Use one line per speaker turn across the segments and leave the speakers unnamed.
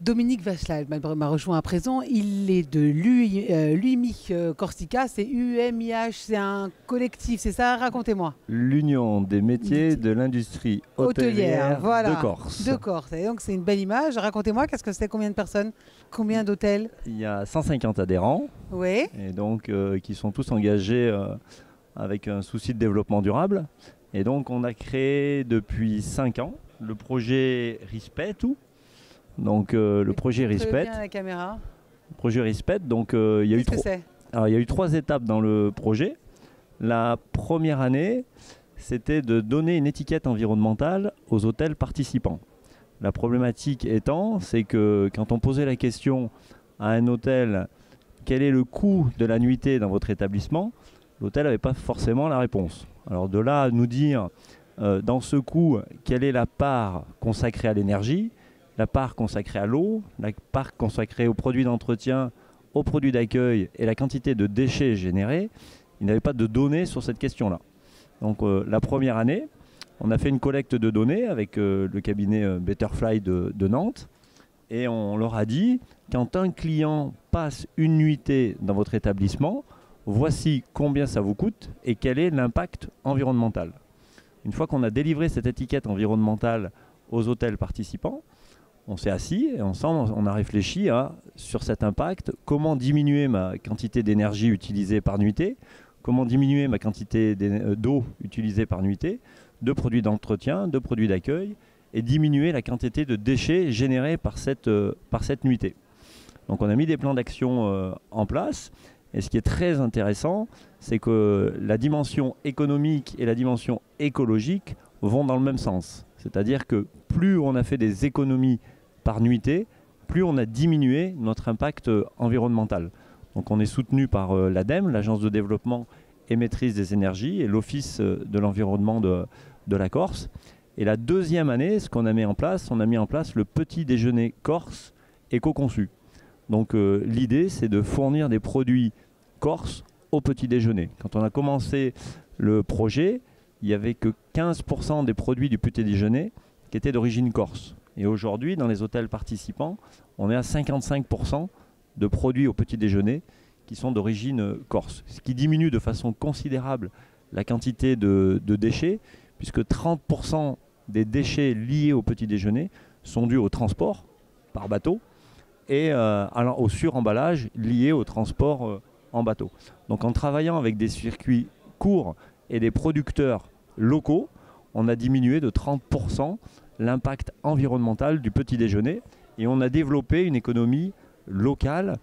Dominique Vachal m'a rejoint à présent. Il est de l'UMI Corsica, c'est UMIH, c'est un collectif, c'est ça? Racontez-moi.
L'Union des métiers de l'industrie hôtelière
voilà,
de Corse.
de Corse. Et donc c'est une belle image. Racontez-moi, qu'est-ce que c'est? Combien de personnes? Combien d'hôtels?
Il y a 150 adhérents,
Oui.
et donc qui sont tous engagés avec un souci de développement durable. Et donc on a créé depuis 5 ans le projet Rispetu. Donc le projet Rispetu.
Bien à la caméra.
Projet Rispetu. Donc il y a eu 3 étapes dans le projet. La première année, c'était de donner une étiquette environnementale aux hôtels participants. La problématique étant, c'est que quand on posait la question à un hôtel, quel est le coût de la nuitée dans votre établissement, l'hôtel n'avait pas forcément la réponse. Alors de là à nous dire, dans ce coût, quelle est la part consacrée à l'énergie, la part consacrée à l'eau, la part consacrée aux produits d'entretien, aux produits d'accueil et la quantité de déchets générés, il n'avait pas de données sur cette question-là. Donc la première année, on a fait une collecte de données avec le cabinet Betterfly de Nantes et on leur a dit, quand un client passe une nuitée dans votre établissement, voici combien ça vous coûte et quel est l'impact environnemental. Une fois qu'on a délivré cette étiquette environnementale aux hôtels participants, on s'est assis et ensemble on a réfléchi sur cet impact, comment diminuer ma quantité d'énergie utilisée par nuitée, comment diminuer ma quantité d'eau utilisée par nuitée, de produits d'entretien, de produits d'accueil, et diminuer la quantité de déchets générés par cette nuitée. Donc on a mis des plans d'action en place, et ce qui est très intéressant, c'est que la dimension économique et la dimension écologique vont dans le même sens. C'est-à-dire que plus on a fait des économies par nuitée, plus on a diminué notre impact environnemental. Donc on est soutenu par l'ADEME, l'Agence de développement et maîtrise des énergies, et l'Office de l'environnement de la Corse. Et la deuxième année, ce qu'on a mis en place, on a mis en place le petit déjeuner corse éco-conçu. Donc l'idée, c'est de fournir des produits corse au petit déjeuner. Quand on a commencé le projet, il n'y avait que 15% des produits du petit déjeuner qui étaient d'origine corse. Et aujourd'hui, dans les hôtels participants, on est à 55% de produits au petit déjeuner qui sont d'origine corse. Ce qui diminue de façon considérable la quantité de déchets, puisque 30% des déchets liés au petit déjeuner sont dus au transport par bateau et au suremballage lié au transport en bateau. Donc en travaillant avec des circuits courts et des producteurs locaux, on a diminué de 30% l'impact environnemental du petit déjeuner et on a développé une économie locale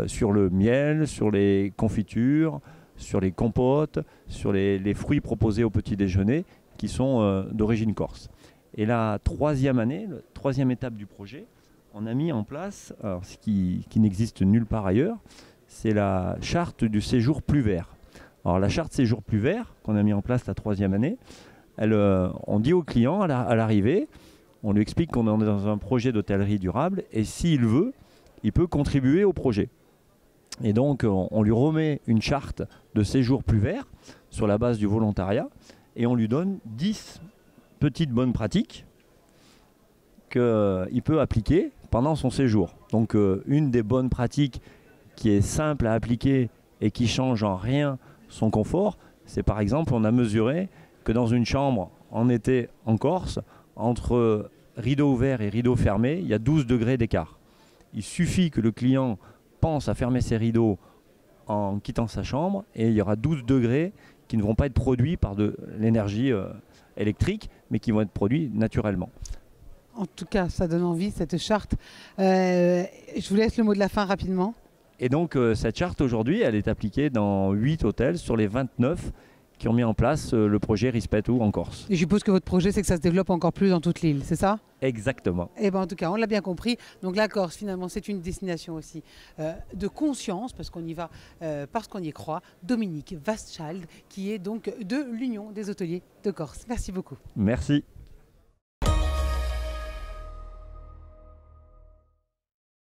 sur le miel, sur les confitures, sur les compotes, sur les fruits proposés au petit déjeuner qui sont d'origine corse. Et la troisième année, la troisième étape du projet, on a mis en place ce qui n'existe nulle part ailleurs, c'est la charte du séjour plus vert. Alors la charte séjour plus vert qu'on a mis en place la troisième année, on dit au client à l'arrivée, on lui explique qu'on est dans un projet d'hôtellerie durable et s'il veut, il peut contribuer au projet. Et donc on lui remet une charte de séjour plus vert sur la base du volontariat et on lui donne 10 petites bonnes pratiques qu'il peut appliquer pendant son séjour. Donc une des bonnes pratiques qui est simple à appliquer et qui change en rien son confort, c'est par exemple on a mesuré que dans une chambre en été en Corse, entre rideau ouvert et rideau fermé, il y a 12 degrés d'écart. Il suffit que le client pense à fermer ses rideaux en quittant sa chambre et il y aura 12 degrés qui ne vont pas être produits par de l'énergie électrique, mais qui vont être produits naturellement.
En tout cas, ça donne envie, cette charte. Je vous laisse le mot de la fin rapidement.
Et donc cette charte aujourd'hui, elle est appliquée dans 8 hôtels sur les 29 qui ont mis en place le projet Rispetu en Corse.
Et je suppose que votre projet, c'est que ça se développe encore plus dans toute l'île, c'est ça?
Exactement.
Et bien en tout cas, on l'a bien compris. Donc la Corse, finalement, c'est une destination aussi de conscience, parce qu'on y va, parce qu'on y croit. Dominique Vastchild, qui est donc de l'Union des hôteliers de Corse. Merci beaucoup.
Merci.